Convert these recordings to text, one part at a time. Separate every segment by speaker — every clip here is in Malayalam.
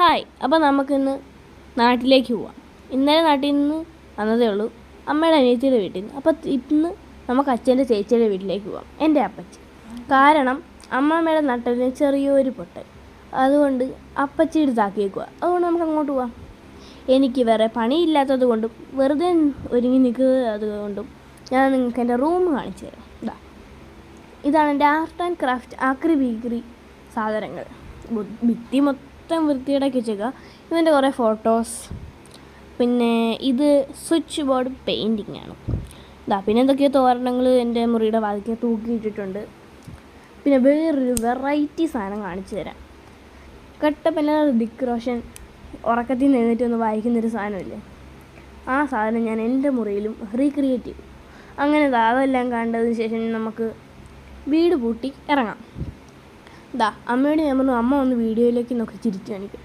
Speaker 1: ഹായ്, അപ്പോൾ നമുക്കിന്ന് നാട്ടിലേക്ക് പോവാം. ഇന്നലെ നാട്ടിൽ നിന്ന് വന്നതേ ഉള്ളൂ, അമ്മയുടെ അനിയത്തിയുടെ വീട്ടിൽ നിന്ന്. അപ്പോൾ ഇന്ന് നമുക്ക് അച്ഛൻ്റെ ചേച്ചിയുടെ വീട്ടിലേക്ക് പോവാം, എൻ്റെ അപ്പച്ചി. കാരണം അമ്മമ്മയുടെ നട്ടലിന് ചെറിയൊരു പൊട്ടൽ, അതുകൊണ്ട് അപ്പച്ചി എടുത്താക്കിയേക്കുക. അതുകൊണ്ട് നമുക്ക് അങ്ങോട്ട് പോവാം. എനിക്ക് വേറെ പണിയില്ലാത്തത് കൊണ്ടും വെറുതെ ഒരുങ്ങി നിൽക്കുന്നത് കൊണ്ടും ഞാൻ നിങ്ങൾക്ക് എൻ്റെ റൂം കാണിച്ചു തരാം. ഇതാണ് എൻ്റെ ആർട്ട് ആൻഡ് ക്രാഫ്റ്റ് ആക്രി ബീക്രി സാധനങ്ങൾ. ഭിത്തി മൊത്തം വൃത്തിയിടാക്കി വെച്ചേക്കുക. ഇതിൻ്റെ കുറേ ഫോട്ടോസ്, പിന്നെ ഇത് സ്വിച്ച് ബോർഡ് പെയിൻറ്റിങ് ആണ്. പിന്നെ എന്തൊക്കെയോ തോരണങ്ങൾ എൻ്റെ മുറിയുടെ വാതിൽക്ക് തൂക്കിയിട്ടിട്ടുണ്ട്. പിന്നെ വേറൊരു വെറൈറ്റി സാധനം കാണിച്ചു തരാം. കട്ടപ്പന ഋതിക് റോഷൻ ഉറക്കത്തിൽ നിന്നിട്ട് ഒന്ന് വായിക്കുന്നൊരു സാധനമില്ലേ, ആ സാധനം ഞാൻ എൻ്റെ മുറിയിലും റീക്രിയേറ്റ് ചെയ്തു. അങ്ങനെ അതെല്ലാം കണ്ടതിന് ശേഷം നമുക്ക് വീട് പൂട്ടി ഇറങ്ങാം. അമ്മയോട് ഞാൻ പറഞ്ഞു, അമ്മ ഒന്ന് വീഡിയോയിലേക്ക് നോക്കി ചിരിച്ചു കാണിക്കും.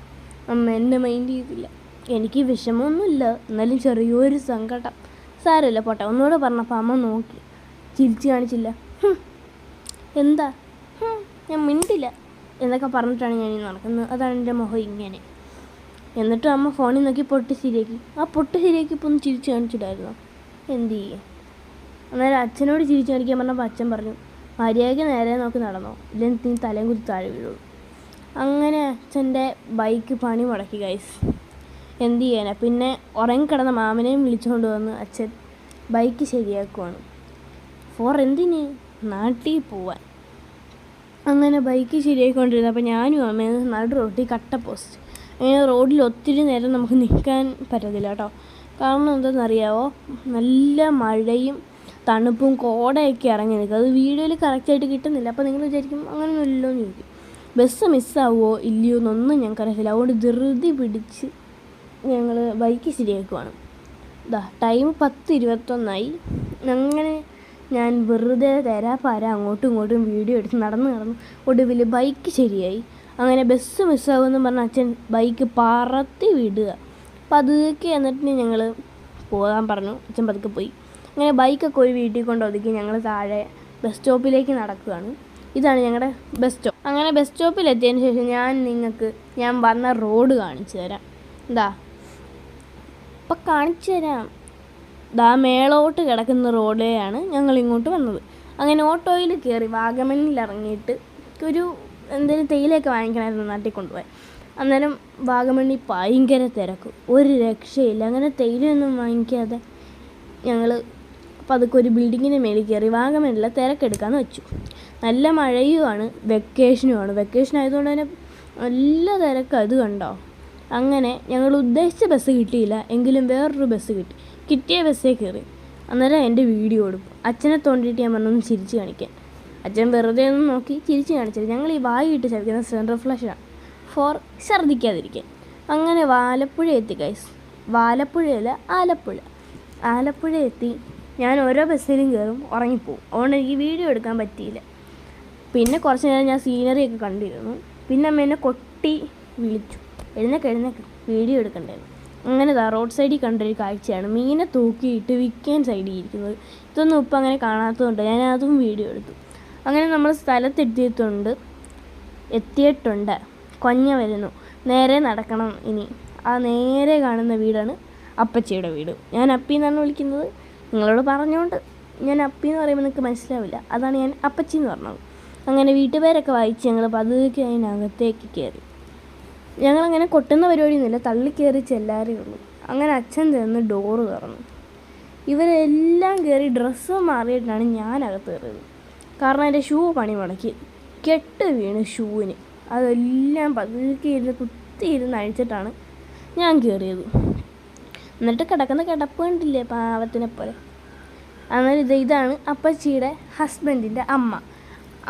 Speaker 1: അമ്മ എന്നെ മൈൻഡ് ചെയ്തില്ല. എനിക്ക് വിഷമമൊന്നുമില്ല, എന്നാലും ചെറിയൊരു സങ്കടം. സാരമില്ല പോട്ടെ ഒന്നുകൂടെ പറഞ്ഞപ്പോൾ അമ്മ നോക്കി ചിരിച്ചു കാണിച്ചില്ല. എന്താ ഞാൻ മിണ്ടില്ല എന്നൊക്കെ പറഞ്ഞിട്ടാണ് ഞാൻ ഈ നടക്കുന്നത്. അതാണ് എൻ്റെ മുഖം ഇങ്ങനെ. എന്നിട്ട് അമ്മ ഫോണിൽ നോക്കി പൊട്ട് ശരിയാക്കി. ആ പൊട്ട് ശരിയാക്കി ഇപ്പോൾ ഒന്ന് ചിരിച്ചു കാണിച്ചിട്ടായിരുന്നു. എന്ത് ചെയ്യും? അന്നേരം അച്ഛനോട് ചിരിച്ചു കാണിക്കാൻ പറഞ്ഞപ്പോൾ അച്ഛൻ പറഞ്ഞു, മര്യാദയ്ക്ക് നേരെ നോക്കി നടന്നോ, ഇല്ലെങ്കിൽ നീ തലയും കുത്തി താഴെ വീഴുള്ളൂ. അങ്ങനെ അച്ഛൻ്റെ ബൈക്ക് പണി മുടക്കി ഗൈസ്. എന്ത് ചെയ്യാനാ? പിന്നെ ഉറങ്ങിക്കിടന്ന മാമനെയും വിളിച്ചുകൊണ്ട് വന്ന് അച്ഛൻ ബൈക്ക് ശരിയാക്കുവാണ്. എന്തിന്? നാട്ടിൽ പോവാൻ. അങ്ങനെ ബൈക്ക് ശരിയാക്കിക്കൊണ്ടിരുന്നപ്പോൾ ഞാനും അമ്മയും നടു റോട്ടിൽ കട്ട പോസ്റ്റ്. അങ്ങനെ റോഡിൽ ഒത്തിരി നേരം നമുക്ക് നിൽക്കാൻ പറ്റത്തില്ല കേട്ടോ. കാരണം എന്താണെന്നറിയാമോ, നല്ല മഴയും തണുപ്പും കോടയൊക്കെ ഇറങ്ങി നിൽക്കും. അത് വീഡിയോയിൽ കറക്റ്റായിട്ട് കിട്ടുന്നില്ല. അപ്പോൾ നിങ്ങൾ വിചാരിക്കും അങ്ങനെയൊന്നുമില്ലല്ലോ എന്ന് ചോദിക്കും. ബസ് മിസ്സാവുമോ ഇല്ലയോ എന്നൊന്നും ഞങ്ങൾക്കറിയത്തില്ല. അതുകൊണ്ട് ധൃതി പിടിച്ച് ഞങ്ങൾ ബൈക്ക് ശരിയാക്കുവാണ്. ടൈം 10:21. അങ്ങനെ ഞാൻ വെറുതെ തരാപ്പാര അങ്ങോട്ടും ഇങ്ങോട്ടും വീഡിയോ എടുത്ത് നടന്ന് ഒടുവിൽ ബൈക്ക് ശരിയായി. അങ്ങനെ ബസ് മിസ്സാവുമെന്ന് പറഞ്ഞ അച്ഛൻ ബൈക്ക് പറത്തി വിടുക. പതുക്കെ എന്നിട്ട് ഞങ്ങൾ പോകാൻ പറഞ്ഞു. അച്ഛൻ പതുക്കെ പോയി. അങ്ങനെ ബൈക്കൊക്കെ ഒരു വീട്ടിൽ കൊണ്ട് ഒതുക്കി ഞങ്ങൾ താഴെ ബസ് സ്റ്റോപ്പിലേക്ക് നടക്കുകയാണ്. ഇതാണ് ഞങ്ങളുടെ ബസ് സ്റ്റോപ്പ്. അങ്ങനെ ബസ് സ്റ്റോപ്പിലെത്തിയതിന് ശേഷം ഞാൻ വന്ന റോഡ് കാണിച്ചു തരാം. ഇപ്പം കാണിച്ചു തരാം. മേളോട്ട് കിടക്കുന്ന റോഡിലെയാണ് ഞങ്ങൾ ഇങ്ങോട്ട് വന്നത്. അങ്ങനെ ഓട്ടോയിൽ കയറി വാഗമണ്ണിൽ ഇറങ്ങിയിട്ട് എന്തെങ്കിലും തേയിലയൊക്കെ വാങ്ങിക്കണമായിരുന്നു നാട്ടിൽ കൊണ്ടുപോയി. അന്നേരം വാഗമണ്ണി ഭയങ്കര തിരക്ക്, ഒരു രക്ഷയില്ല. അങ്ങനെ തേയിലയൊന്നും വാങ്ങിക്കാതെ ഞങ്ങൾ പതുക്കെ ഒരു ബിൽഡിങ്ങിന് മേളിൽ കയറി വാഗമണ്ണിലെ തിരക്കെടുക്കാമെന്ന് വെച്ചു. നല്ല മഴയുമാണ്, വെക്കേഷനുമാണ്. വെക്കേഷൻ ആയതുകൊണ്ട് തന്നെ നല്ല തിരക്ക്. അത് കണ്ടോ? അങ്ങനെ ഞങ്ങൾ ഉദ്ദേശിച്ച ബസ് കിട്ടിയില്ല, എങ്കിലും വേറൊരു ബസ് കിട്ടിയ ബസ്സേ കയറി. അന്നേരം എൻ്റെ വീഡിയോ എടുക്കും. അച്ഛനെ തോണ്ടിയിട്ട് ഞാൻ പറഞ്ഞൊന്ന് ചിരിച്ച് കാണിക്കാൻ. അച്ഛൻ വെറുതെ ഒന്ന് നോക്കി ചിരിച്ച് കാണിച്ചത്. ഞങ്ങൾ ഈ വായിട്ട് ചവിക്കുന്ന സെൻട്രൽ ഫ്ലഷാണ് ഛർദ്ദിക്കാതിരിക്കാൻ. അങ്ങനെ ആലപ്പുഴ എത്തി ഗൈസ്. ആലപ്പുഴയല്ല, ആലപ്പുഴ എത്തി. ഞാൻ ഓരോ ബസ്സിലും കയറും, ഉറങ്ങിപ്പോവും. അതുകൊണ്ട് എനിക്ക് വീഡിയോ എടുക്കാൻ പറ്റിയില്ല. പിന്നെ കുറച്ച് നേരം ഞാൻ സീനറിയൊക്കെ കണ്ടിരുന്നു. പിന്നെ അമ്മ എന്നെ കൊട്ടി വിളിച്ചു, എഴുന്നേക്ക് വീഡിയോ എടുക്കണ്ടായിരുന്നു. അങ്ങനെ റോഡ് സൈഡിൽ കണ്ടൊരു കാഴ്ചയാണ് മീനെ തൂക്കിയിട്ട് വിൽക്കാൻ സൈഡിൽ ഇരിക്കുന്നത്. ഇതൊന്നും ഇപ്പം അങ്ങനെ കാണാത്തതുകൊണ്ട് ഞാൻ അതും വീഡിയോ എടുത്തു. അങ്ങനെ നമ്മൾ എത്തിയിട്ടുണ്ട്. കൊഞ്ഞ വരുന്നു. നേരെ നടക്കണം. ഇനി ആ നേരെ കാണുന്ന വീടാണ് അപ്പച്ചിയുടെ വീട്. ഞാൻ അപ്പി എന്നാണ് വിളിക്കുന്നത്. നിങ്ങളോട് പറഞ്ഞുകൊണ്ട് ഞാൻ അപ്പി എന്ന് പറയുമ്പോൾ നിങ്ങൾക്ക് മനസ്സിലാവില്ല, അതാണ് ഞാൻ അപ്പച്ചി എന്ന് പറഞ്ഞത്. അങ്ങനെ വീട്ടുപേരൊക്കെ വായിച്ച് ഞങ്ങൾ പതുക്കെ അതിനകത്തേക്ക് കയറി. ഞങ്ങളങ്ങനെ കൊട്ടുന്ന പരിപാടിയൊന്നുമില്ല, തള്ളിക്കയറി ചെല്ലാറേ ഉള്ളൂ. അങ്ങനെ അച്ഛൻ ചെന്ന് ഡോറ് തുറന്നു. ഇവരെല്ലാം കയറി ഡ്രസ്സ് മാറിയിട്ടാണ് ഞാനകത്ത് കയറിയത്. കാരണം എൻ്റെ ഷൂ പണി മുടക്കി, കെട്ട് വീണ് ഷൂവിന്. അതെല്ലാം പതുക്കെ കുത്തിയിരുന്ന് അഴിച്ചിട്ടാണ് ഞാൻ കയറിയത്. എന്നിട്ട് കിടക്കുന്ന കിടപ്പ് കണ്ടില്ലേ, പാവത്തിനെ പോലെ. അന്നേരം ഇതാണ് അപ്പച്ചിയുടെ ഹസ്ബൻഡിൻ്റെ അമ്മ.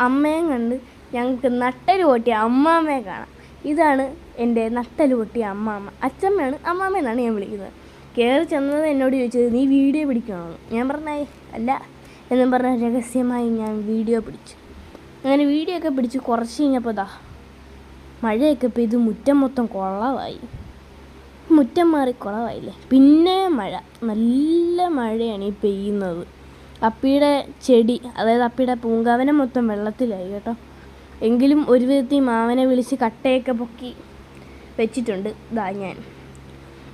Speaker 1: അമ്മയും കണ്ട് ഞങ്ങൾക്ക് നട്ടല് പൊട്ടിയ അമ്മാമ്മയെ കാണാം. ഇതാണ് എൻ്റെ നട്ടല് പൊട്ടിയ അമ്മാമ്മ. അച്ഛമ്മയാണ്, അമ്മാമ്മ എന്നാണ് ഞാൻ വിളിക്കുന്നത്. കയറി ചെന്നത് എന്നോട് ചോദിച്ചത്, നീ വീഡിയോ പിടിക്കണമെന്ന്. ഞാൻ പറഞ്ഞേ അല്ല എന്നും പറഞ്ഞ രഹസ്യമായി ഞാൻ വീഡിയോ പിടിച്ചു. അങ്ങനെ വീഡിയോ ഒക്കെ പിടിച്ച് കുറച്ച് കഴിഞ്ഞപ്പോൾ മഴയൊക്കെ പെയ്ത് മുറ്റം മൊത്തം കുളമായി. മുറ്റം മാറി കുളമായില്ലേ. പിന്നെ മഴ, നല്ല മഴയാണ് ഈ പെയ്യുന്നത്. അപ്പിയുടെ ചെടി, അതായത് അപ്പിയുടെ പൂങ്കാവനം മൊത്തം വെള്ളത്തിലായി കേട്ടോ. എങ്കിലും ഒരു വിധത്തിൽ മാമനെ വിളിച്ച് കട്ടയൊക്കെ പൊക്കി വെച്ചിട്ടുണ്ട്. ഇതാ ഞാൻ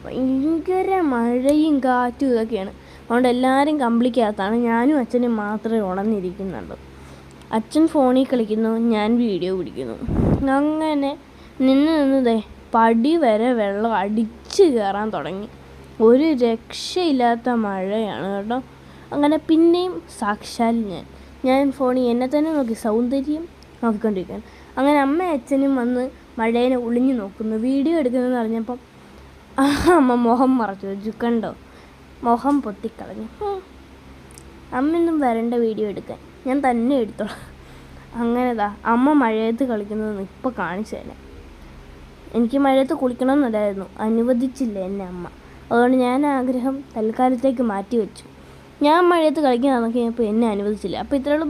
Speaker 1: ഭയങ്കര മഴയും കാറ്റും ഇതൊക്കെയാണ്. അതുകൊണ്ട് എല്ലാവരും കമ്പിളിക്കകത്താണ്, ഞാനും അച്ഛനും മാത്രമേ ഉണർന്നിരിക്കുന്നുള്ളൂ. അച്ഛൻ ഫോണിൽ കളിക്കുന്നു, ഞാൻ വീഡിയോ പിടിക്കുന്നു. അങ്ങനെ നിന്നതേ പടി വരെ വെള്ളം അടിച്ച് കയറാൻ തുടങ്ങി. ഒരു രക്ഷയില്ലാത്ത മഴയാണ് കേട്ടോ. അങ്ങനെ പിന്നെയും സാക്ഷാൽ ഞാൻ ഫോണിൽ എന്നെ തന്നെ നോക്കി സൗന്ദര്യം നോക്കിക്കൊണ്ടിരിക്കുകയാണ്. അങ്ങനെ അമ്മയും അച്ഛനും വന്ന് മഴേനെ ഒളിഞ്ഞു നോക്കുന്നു. വീഡിയോ എടുക്കുന്നതെന്ന് അറിഞ്ഞപ്പം അമ്മ മുഖം മറച്ചു വെച്ചു. കണ്ടോ, മുഖം പൊത്തിക്കളഞ്ഞു. അമ്മയൊന്നും വരണ്ട വീഡിയോ എടുക്കാൻ, ഞാൻ തന്നെ എടുത്തോളാം. അങ്ങനെതാ അമ്മ മഴയത്ത് കളിക്കുന്നതെന്ന് ഇപ്പോൾ കാണിച്ചു തന്നെ. എനിക്ക് മഴയത്ത് കുളിക്കണമെന്നുണ്ടായിരുന്നു, അനുവദിച്ചില്ല എന്നെ അമ്മ. അതുകൊണ്ട് ഞാൻ ആഗ്രഹം തൽക്കാലത്തേക്ക് മാറ്റി വെച്ചു. ഞാൻ മഴയത്ത് കളിക്കാൻ നോക്കിയപ്പോൾ എന്നെ അനുവദിച്ചില്ല. അപ്പോൾ ഇത്രയുള്ളൂ.